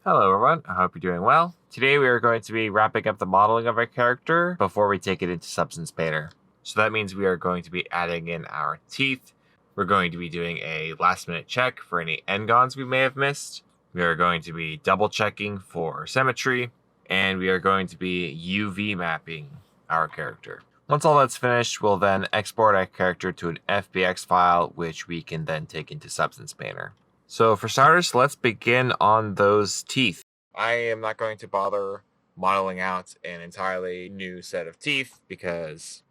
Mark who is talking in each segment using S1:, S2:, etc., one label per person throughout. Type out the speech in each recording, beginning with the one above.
S1: Hello everyone, I hope you're doing well. Today we are going to be wrapping up the modeling of our character before we take it into Substance Painter. So that means we are going to be adding in our teeth. We're going to be doing a last minute check for any N-gons we may have missed. We are going to be double checking for symmetry, and we are going to be UV mapping our character. Once all that's finished, we'll then export our character to an FBX file, which we can then take into Substance Painter. So for starters, let's begin on those teeth. I am not going to bother modeling out an entirely new set of teeth because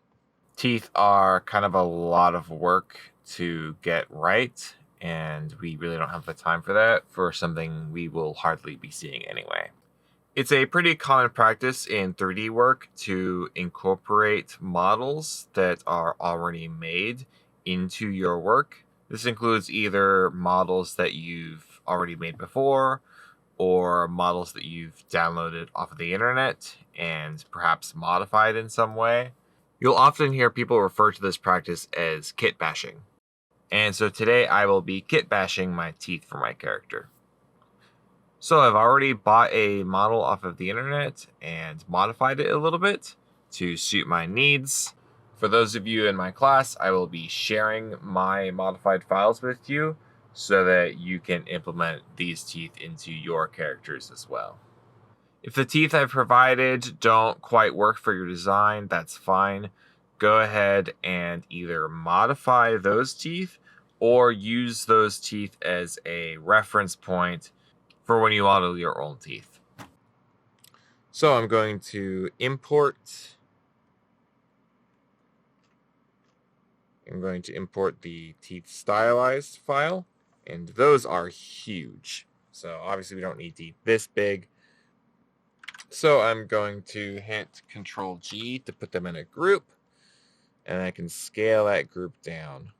S1: teeth are kind of a lot of work to get right, and we really don't have the time for that for something we will hardly be seeing anyway. It's a pretty common practice in 3D work to incorporate models that are already made into your work. This includes either models that you've already made before or models that you've downloaded off of the internet and perhaps modified in some way. You'll often hear people refer to this practice as kit bashing. And so today I will be kit bashing my teeth for my character. So I've already bought a model off of the internet and modified it a little bit to suit my needs. For those of you in my class, I will be sharing my modified files with you so that you can implement these teeth into your characters as well. If the teeth I've provided don't quite work for your design, that's fine. Go ahead and either modify those teeth or use those teeth as a reference point for when you model your own teeth. So I'm going to import the teeth stylized file, and those are huge. So obviously we don't need teeth this big. So I'm going to hit Control G to put them in a group, and I can scale that group down.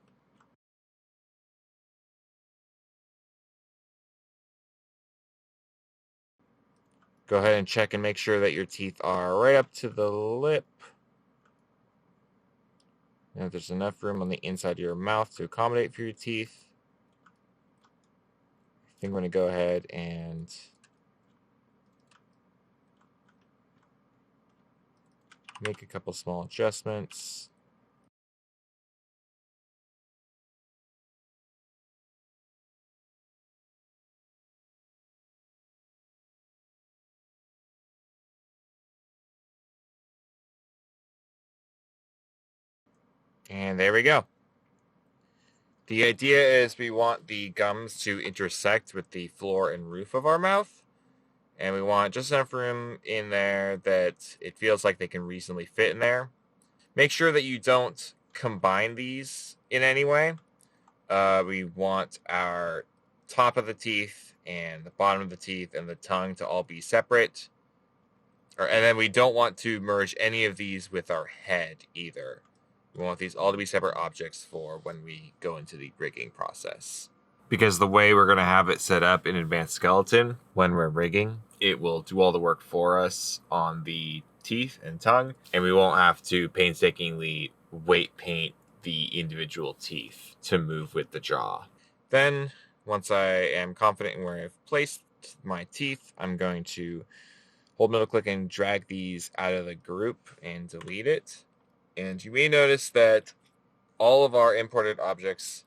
S1: Go ahead and check and make sure that your teeth are right up to the lip. Now there's enough room on the inside of your mouth to accommodate for your teeth. I think I'm going to go ahead and make a couple small adjustments. And there we go. The idea is we want the gums to intersect with the floor and roof of our mouth. And we want just enough room in there that it feels like they can reasonably fit in there. Make sure that you don't combine these in any way. We want our top of the teeth and the bottom of the teeth and the tongue to all be separate. And then we don't want to merge any of these with our head either. We want these all to be separate objects for when we go into the rigging process. Because the way we're going to have it set up in Advanced Skeleton, when we're rigging, it will do all the work for us on the teeth and tongue, and we won't have to painstakingly weight paint the individual teeth to move with the jaw. Then, once I am confident in where I've placed my teeth, I'm going to hold middle click and drag these out of the group and delete it. And you may notice that all of our imported objects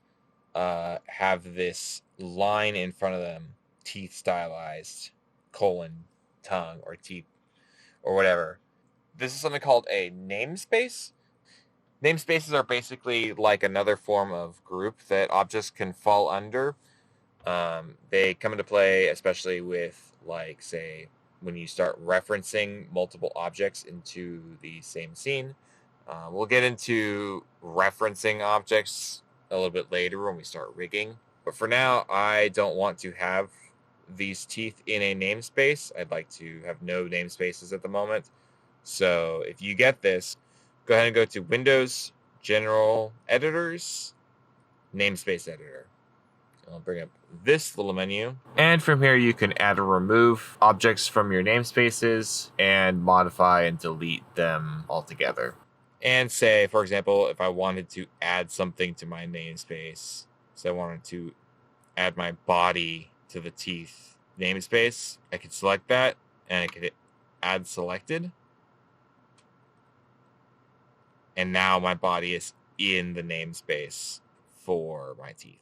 S1: have this line in front of them, teeth stylized, colon, tongue, or teeth, or whatever. This is something called a namespace. Namespaces are basically like another form of group that objects can fall under. They come into play especially with, like, say, when you start referencing multiple objects into the same scene. We'll get into referencing objects a little bit later when we start rigging. But for now, I don't want to have these teeth in a namespace. I'd like to have no namespaces at the moment. So if you get this, go ahead and go to Windows, General, Editors, Namespace Editor. I'll bring up this little menu. And from here, you can add or remove objects from your namespaces and modify and delete them altogether. And say, for example, if I wanted to add something to my namespace, so I wanted to add my body to the teeth namespace, I could select that, and I could hit add selected. And now my body is in the namespace for my teeth.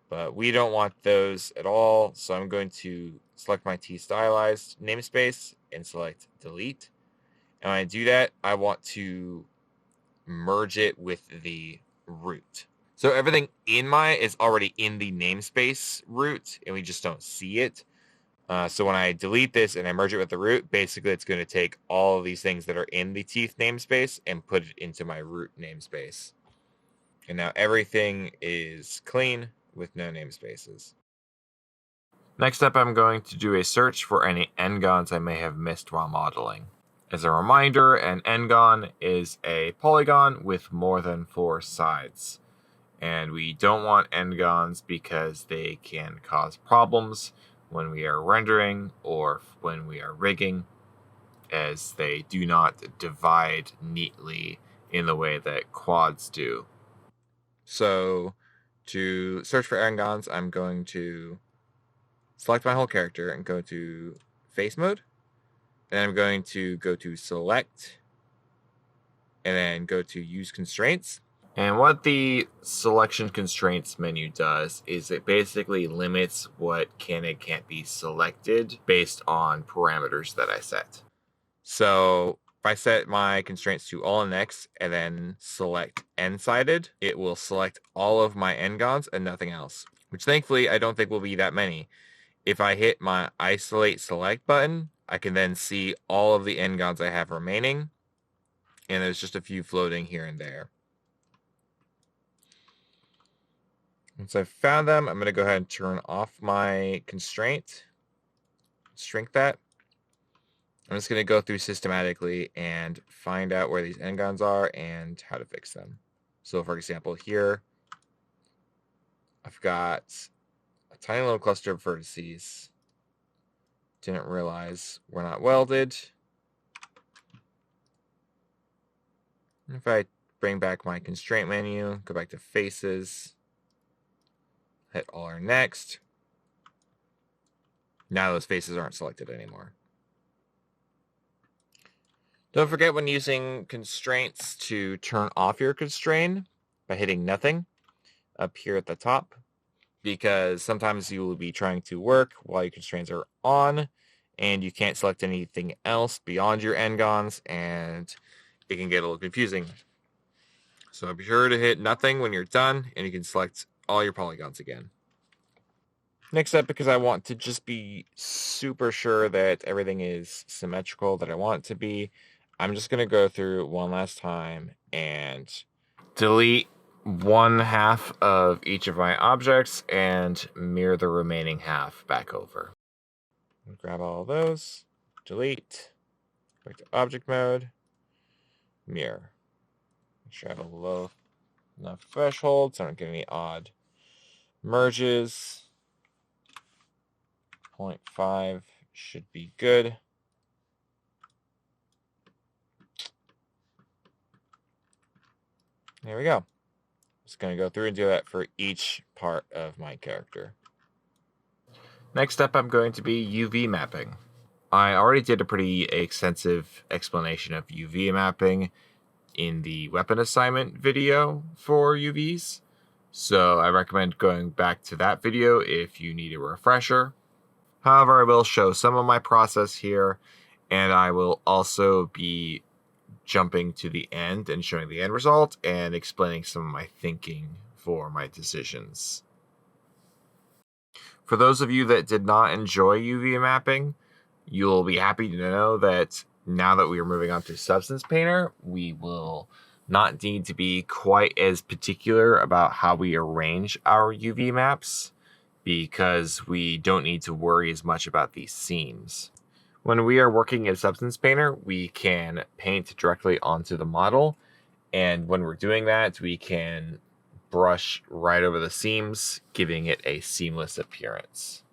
S1: But we don't want those at all, so I'm going to select my teeth stylized namespace and select delete. And when I do that, I want to merge it with the root. So everything in Maya is already in the namespace root, and we just don't see it. So when I delete this and I merge it with the root, basically it's going to take all of these things that are in the teeth namespace and put it into my root namespace. And now everything is clean with no namespaces. Next up, I'm going to do a search for any n-gons I may have missed while modeling. As a reminder, an n-gon is a polygon with more than 4 sides. And we don't want n-gons because they can cause problems when we are rendering or when we are rigging, as they do not divide neatly in the way that quads do. So to search for n-gons, I'm going to select my whole character and go to face mode. Then I'm going to go to select and then go to use constraints. And what the selection constraints menu does is it basically limits what can and can't be selected based on parameters that I set. So if I set my constraints to all NX and then select n-sided, it will select all of my n-gons and nothing else, which thankfully I don't think will be that many. If I hit my isolate select button, I can then see all of the n-gons I have remaining, and there's just a few floating here and there. Once I've found them, I'm going to go ahead and turn off my constraint, shrink that. I'm just going to go through systematically and find out where these n-gons are and how to fix them. So for example, here, I've got a tiny little cluster of vertices. Didn't realize we're not welded. If I bring back my constraint menu, go back to faces, hit all our next. Now those faces aren't selected anymore. Don't forget when using constraints to turn off your constraint by hitting nothing up here at the top, because sometimes you will be trying to work while your constraints are on and you can't select anything else beyond your n-gons, and it can get a little confusing. So be sure to hit nothing when you're done and you can select all your polygons again. Next up, because I want to just be super sure that everything is symmetrical that I want it to be, I'm just going to go through one last time and delete 1/2 of each of my objects and mirror the remaining half back over. Grab all of those, delete, back to object mode, mirror. Make sure I have a low enough threshold so I don't get any odd merges. 0.5 should be good. There we go. Just going to go through and do that for each part of my character. Next up, I'm going to be UV mapping. I already did a pretty extensive explanation of UV mapping in the weapon assignment video for UVs, so I recommend going back to that video if you need a refresher. However, I will show some of my process here, and I will also be jumping to the end and showing the end result and explaining some of my thinking for my decisions. For those of you that did not enjoy UV mapping, you'll be happy to know that now that we are moving on to Substance Painter, we will not need to be quite as particular about how we arrange our UV maps, because we don't need to worry as much about these seams. When we are working in Substance Painter, we can paint directly onto the model, and when we're doing that, we can brush right over the seams, giving it a seamless appearance.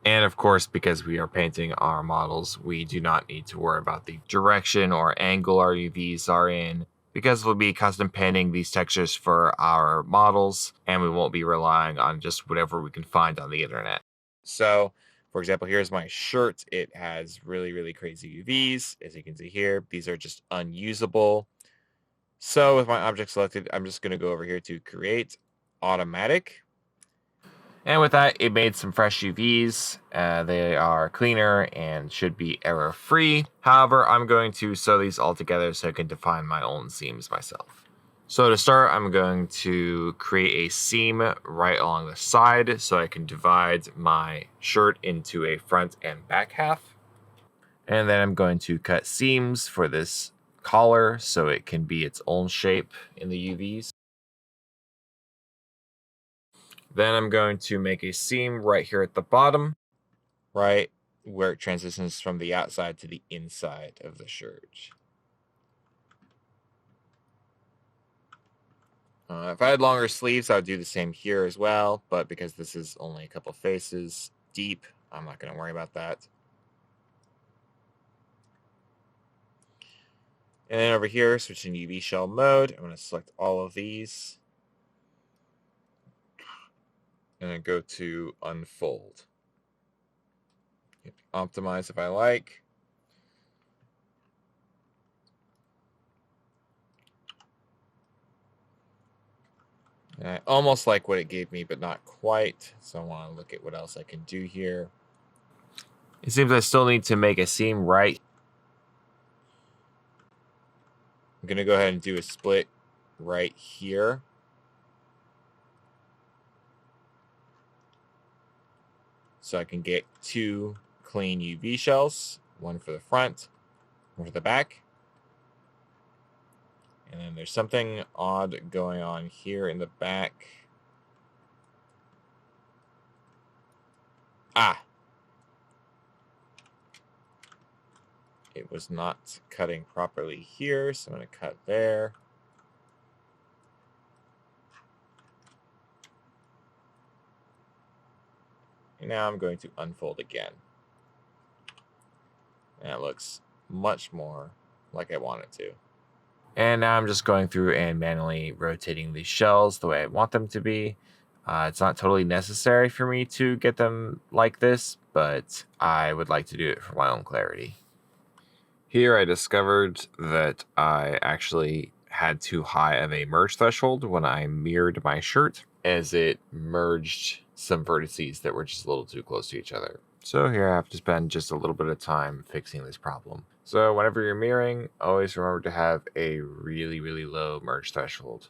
S1: And of course, because we are painting our models, we do not need to worry about the direction or angle our UVs are in, because we'll be custom painting these textures for our models, and we won't be relying on just whatever we can find on the internet. So For example, here's my shirt. It has really, really crazy UVs. As you can see here, these are just unusable. So with my object selected, I'm just going to go over here to create automatic. And with that, it made some fresh UVs. They are cleaner and should be error-free. However, I'm going to sew these all together so I can define my own seams myself. So to start, I'm going to create a seam right along the side so I can divide my shirt into a front and back half. And then I'm going to cut seams for this collar so it can be its own shape in the UVs. Then I'm going to make a seam right here at the bottom, right where it transitions from the outside to the inside of the shirt. If I had longer sleeves, I would do the same here as well, but because this is only a couple faces deep, I'm not going to worry about that. And then over here, switching to UV shell mode, I'm going to select all of these. And then go to unfold. Optimize if I like. And I almost like what it gave me, but not quite. So I want to look at what else I can do here. It seems I still need to make a seam right. I'm going to go ahead and do a split right here. So I can get 2 clean UV shells, one for the front, one for the back. And then there's something odd going on here in the back. Ah! It was not cutting properly here, so I'm going to cut there. And now I'm going to unfold again. And it looks much more like I want it to. And now I'm just going through and manually rotating these shells the way I want them to be. It's not totally necessary for me to get them like this, but I would like to do it for my own clarity. Here I discovered that I actually had too high of a merge threshold when I mirrored my shirt, as it merged some vertices that were just a little too close to each other. So here I have to spend just a little bit of time fixing this problem. So whenever you're mirroring, always remember to have a really, really low merge threshold.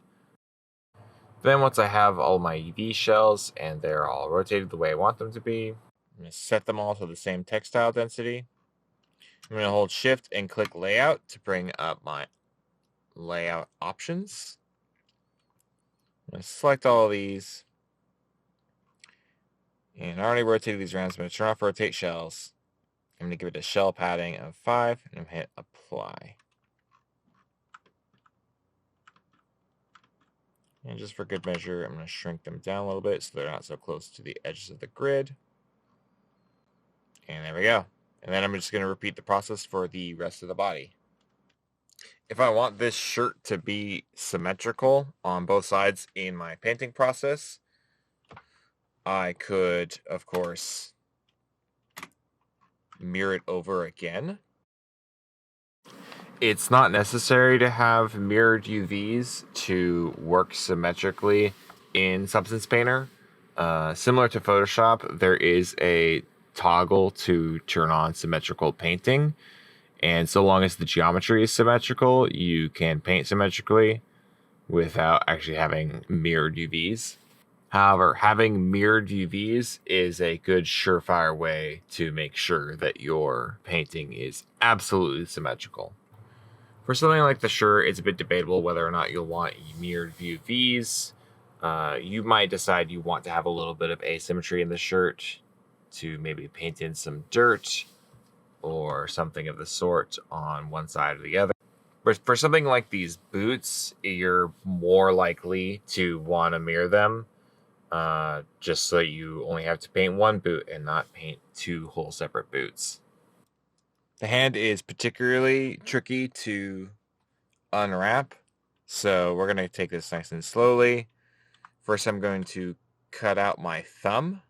S1: Then once I have all my UV shells and they're all rotated the way I want them to be, I'm going to set them all to the same textile density. I'm going to hold Shift and click Layout to bring up my layout options. I'm going to select all of these. And I already rotated these around, so I'm going to turn off Rotate Shells. I'm going to give it a shell padding of 5, and I'm going to hit Apply. And just for good measure, I'm going to shrink them down a little bit so they're not so close to the edges of the grid. And there we go. And then I'm just going to repeat the process for the rest of the body. If I want this shirt to be symmetrical on both sides in my painting process, I could, of course, mirror it over again. It's not necessary to have mirrored UVs to work symmetrically in Substance Painter. Similar to Photoshop, there is a toggle to turn on symmetrical painting. And so long as the geometry is symmetrical, you can paint symmetrically without actually having mirrored UVs. However, having mirrored UVs is a good surefire way to make sure that your painting is absolutely symmetrical. For something like the shirt, it's a bit debatable whether or not you'll want mirrored UVs. You might decide you want to have a little bit of asymmetry in the shirt to maybe paint in some dirt or something of the sort on one side or the other. But for something like these boots, you're more likely to want to mirror them, just so you only have to paint one boot and not paint 2 whole separate boots. The hand is particularly tricky to unwrap, so we're going to take this nice and slowly. First, I'm going to cut out my thumb.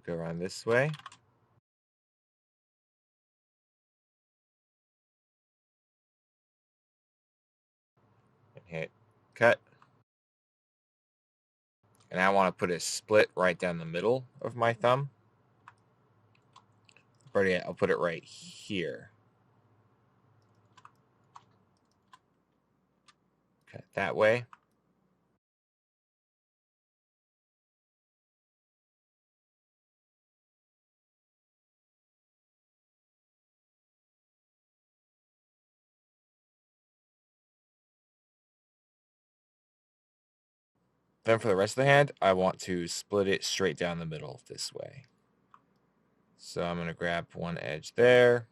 S1: Go around this way. hit cut. And I want to put a split right down the middle of my thumb. I'll put it right here. Cut that way. Then for the rest of the hand, I want to split it straight down the middle this way. So I'm going to grab one edge there.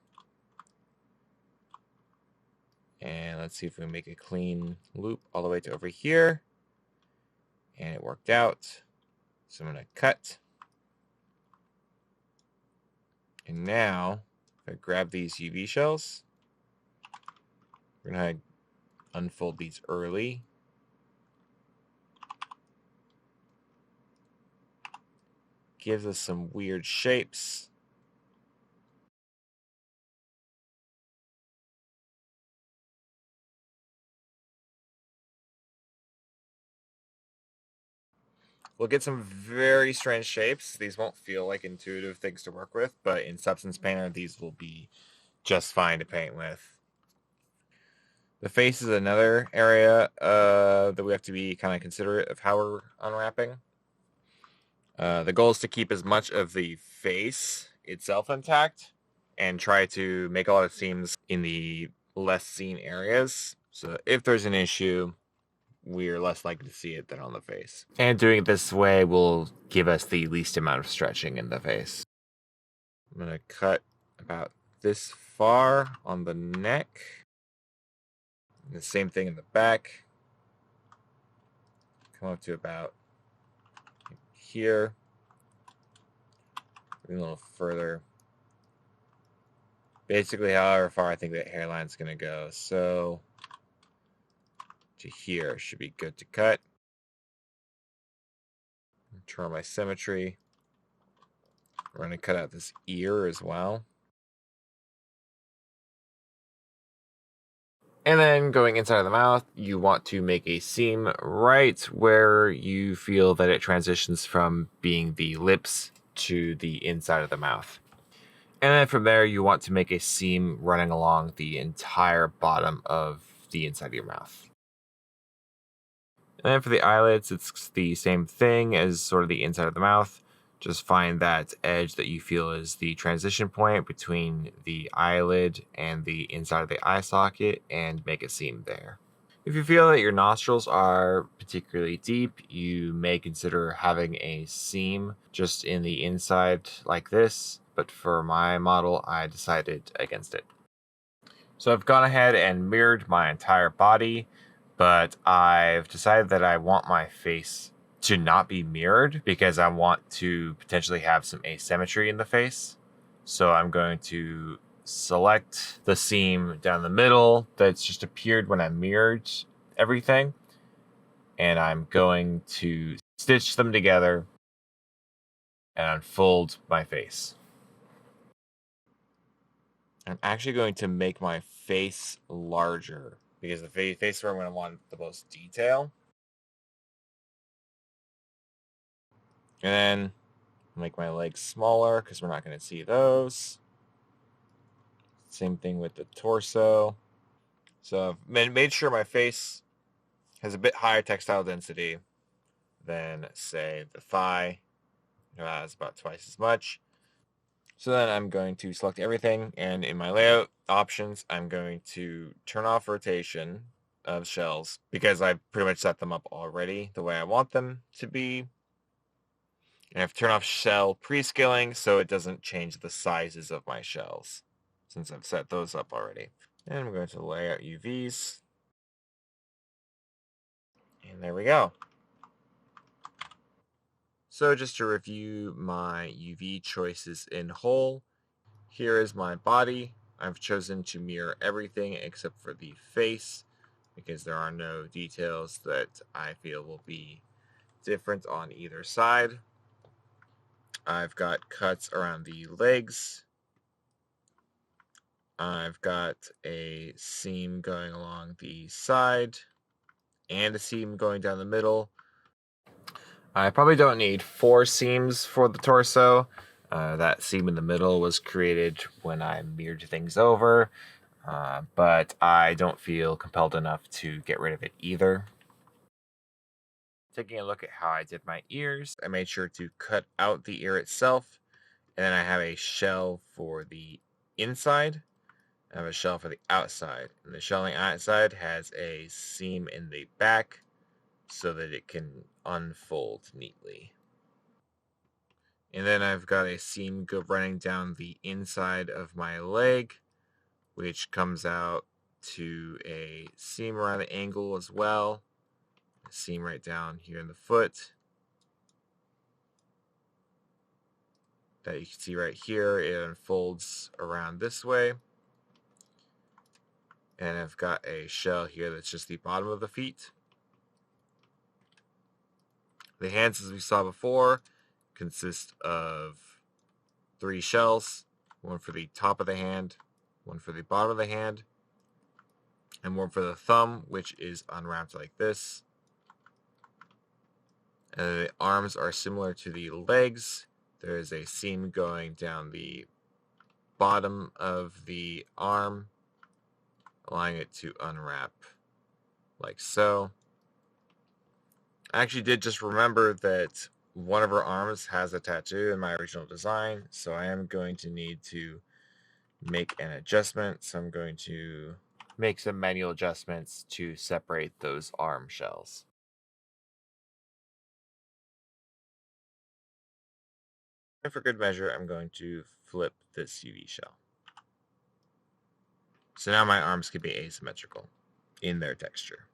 S1: And let's see if we can make a clean loop all the way to over here. And it worked out. So I'm going to cut. And now, if I grab these UV shells, we're going to unfold these early. Gives us some weird shapes. We'll get some very strange shapes. These won't feel like intuitive things to work with, but in Substance Painter, these will be just fine to paint with. The face is another area that we have to be kind of considerate of how we're unwrapping. The goal is to keep as much of the face itself intact and try to make a lot of seams in the less seen areas. So if there's an issue, we're less likely to see it than on the face. And doing it this way will give us the least amount of stretching in the face. I'm going to cut about this far on the neck. And the same thing in the back. Come up to about here. A little further. Basically, however far I think that hairline's going to go. So to here should be good to cut. Turn on my symmetry. We're going to cut out this ear as well. And then going inside of the mouth, you want to make a seam right where you feel that it transitions from being the lips to the inside of the mouth. And then from there, you want to make a seam running along the entire bottom of the inside of your mouth. And then for the eyelids, it's the same thing as sort of the inside of the mouth. Just find that edge that you feel is the transition point between the eyelid and the inside of the eye socket and make a seam there. If you feel that your nostrils are particularly deep, you may consider having a seam just in the inside like this, but for my model, I decided against it. So I've gone ahead and mirrored my entire body, but I've decided that I want my face to not be mirrored because I want to potentially have some asymmetry in the face. So I'm going to select the seam down the middle that's just appeared when I mirrored everything, and I'm going to stitch them together and unfold my face. I'm actually going to make my face larger because the face is where I'm going to want the most detail. And then make my legs smaller because we're not going to see those. Same thing with the torso. So I've made sure my face has a bit higher textile density than, say, the thigh. It has about twice as much. So then I'm going to select everything, and in my layout options, I'm going to turn off rotation of shells because I've pretty much set them up already the way I want them to be. And I've turned off shell pre-scaling so it doesn't change the sizes of my shells since I've set those up already. And I'm going to lay out UVs. And there we go. So just to review my UV choices in whole, here is my body. I've chosen to mirror everything except for the face because there are no details that I feel will be different on either side. I've got cuts around the legs. I've got a seam going along the side. and a seam going down the middle. I probably don't need 4 seams for the torso. That seam in the middle was created when I mirrored things over, but I don't feel compelled enough to get rid of it either. Taking a look at how I did my ears, I made sure to cut out the ear itself, and then I have a shell for the inside. I have a shell for the outside, and the shell on the outside has a seam in the back so that it can unfold neatly. And then I've got a seam running down the inside of my leg, which comes out to a seam around the ankle as well. A seam right down here in the foot that you can see right here. It unfolds around this way. And I've got a shell here that's just the bottom of the feet. The hands, as we saw before, consist of 3 shells, one for the top of the hand, one for the bottom of the hand, and one for the thumb, which is unwrapped like this. And the arms are similar to the legs. There is a seam going down the bottom of the arm, allowing it to unwrap like so. I actually did just remember that one of her arms has a tattoo in my original design, so I am going to need to make an adjustment. So I'm going to make some manual adjustments to separate those arm shells. And for good measure, I'm going to flip this UV shell. So now my arms can be asymmetrical in their texture.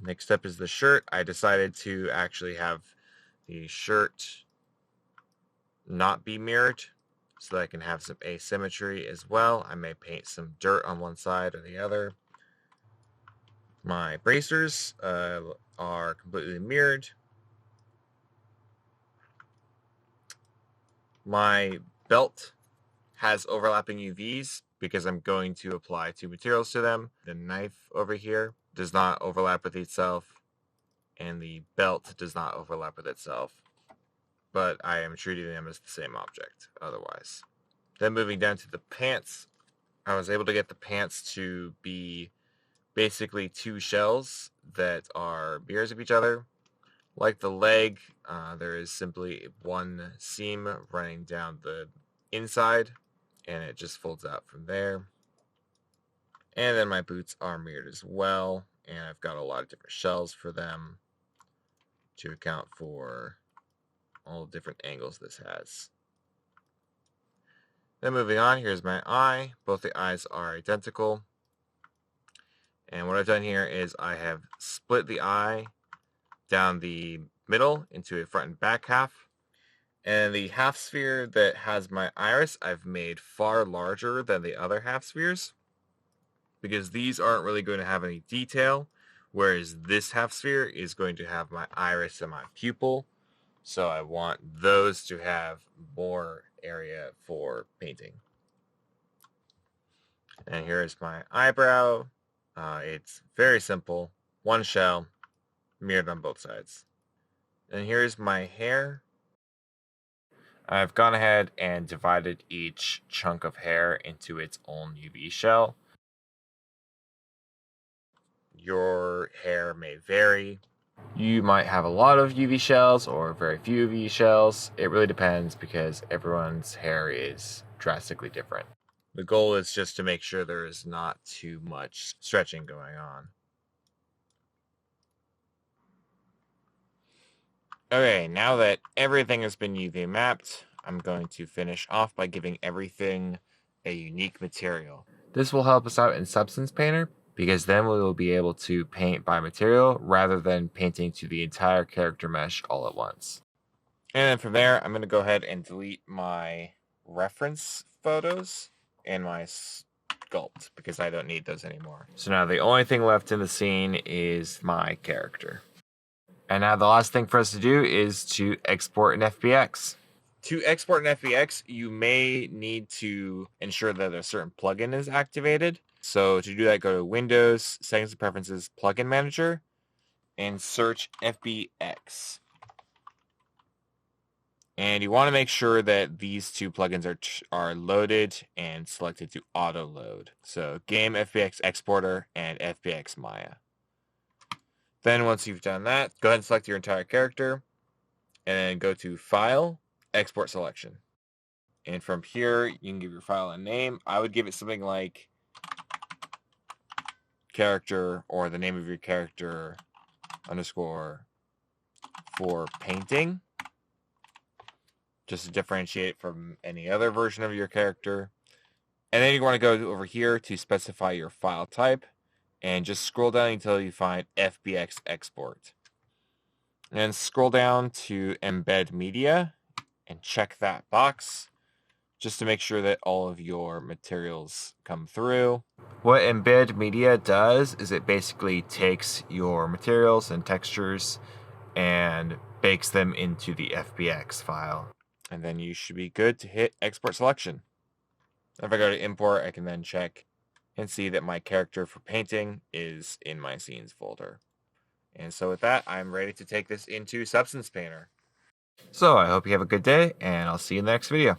S1: Next up is the shirt. I decided to actually have the shirt not be mirrored so that I can have some asymmetry as well. I may paint some dirt on one side or the other. My bracers are completely mirrored. My belt has overlapping UVs because I'm going to apply 2 materials to them. The knife over here does not overlap with itself, and the belt does not overlap with itself, but I am treating them as the same object otherwise. Then moving down to the pants, I was able to get the pants to be basically 2 shells that are mirrors of each other. Like the leg, there is simply one seam running down the inside, and it just folds out from there. And then my boots are mirrored as well, and I've got a lot of different shells for them to account for all the different angles this has. Then moving on, here's my eye. Both the eyes are identical. And what I've done here is I have split the eye down the middle into a front and back half. And the half sphere that has my iris, I've made far larger than the other half spheres, because these aren't really going to have any detail, whereas this half sphere is going to have my iris and my pupil. So I want those to have more area for painting. And here's my eyebrow. It's very simple. One shell, mirrored on both sides. And here's my hair. I've gone ahead and divided each chunk of hair into its own UV shell. Your hair may vary. You might have a lot of UV shells or very few UV shells. It really depends because everyone's hair is drastically different. The goal is just to make sure there is not too much stretching going on. Okay, now that everything has been UV mapped, I'm going to finish off by giving everything a unique material. This will help us out in Substance Painter, because then we will be able to paint by material rather than painting to the entire character mesh all at once. And then from there, I'm going to go ahead and delete my reference photos and my sculpt, because I don't need those anymore. So now the only thing left in the scene is my character. And now the last thing for us to do is to export an FBX. To export an FBX, you may need to ensure that a certain plugin is activated. So to do that, go to Windows, Settings and Preferences, Plugin Manager, and search FBX. And you want to make sure that these two plugins are loaded and selected to auto load. So Game FBX Exporter and FBX Maya. Then once you've done that, go ahead and select your entire character and then go to File, Export Selection. And from here, you can give your file a name. I would give it something like character or the name of your character underscore for painting, just to differentiate from any other version of your character. And then you want to go over here to specify your file type and just scroll down until you find FBX export. And scroll down to embed media and check that box just to make sure that all of your materials come through. What embed media does is it basically takes your materials and textures and bakes them into the FBX file. And then you should be good to hit export selection. If I go to import, I can then check and see that my character for painting is in my scenes folder. And so with that, I'm ready to take this into Substance Painter. So I hope you have a good day, and I'll see you in the next video.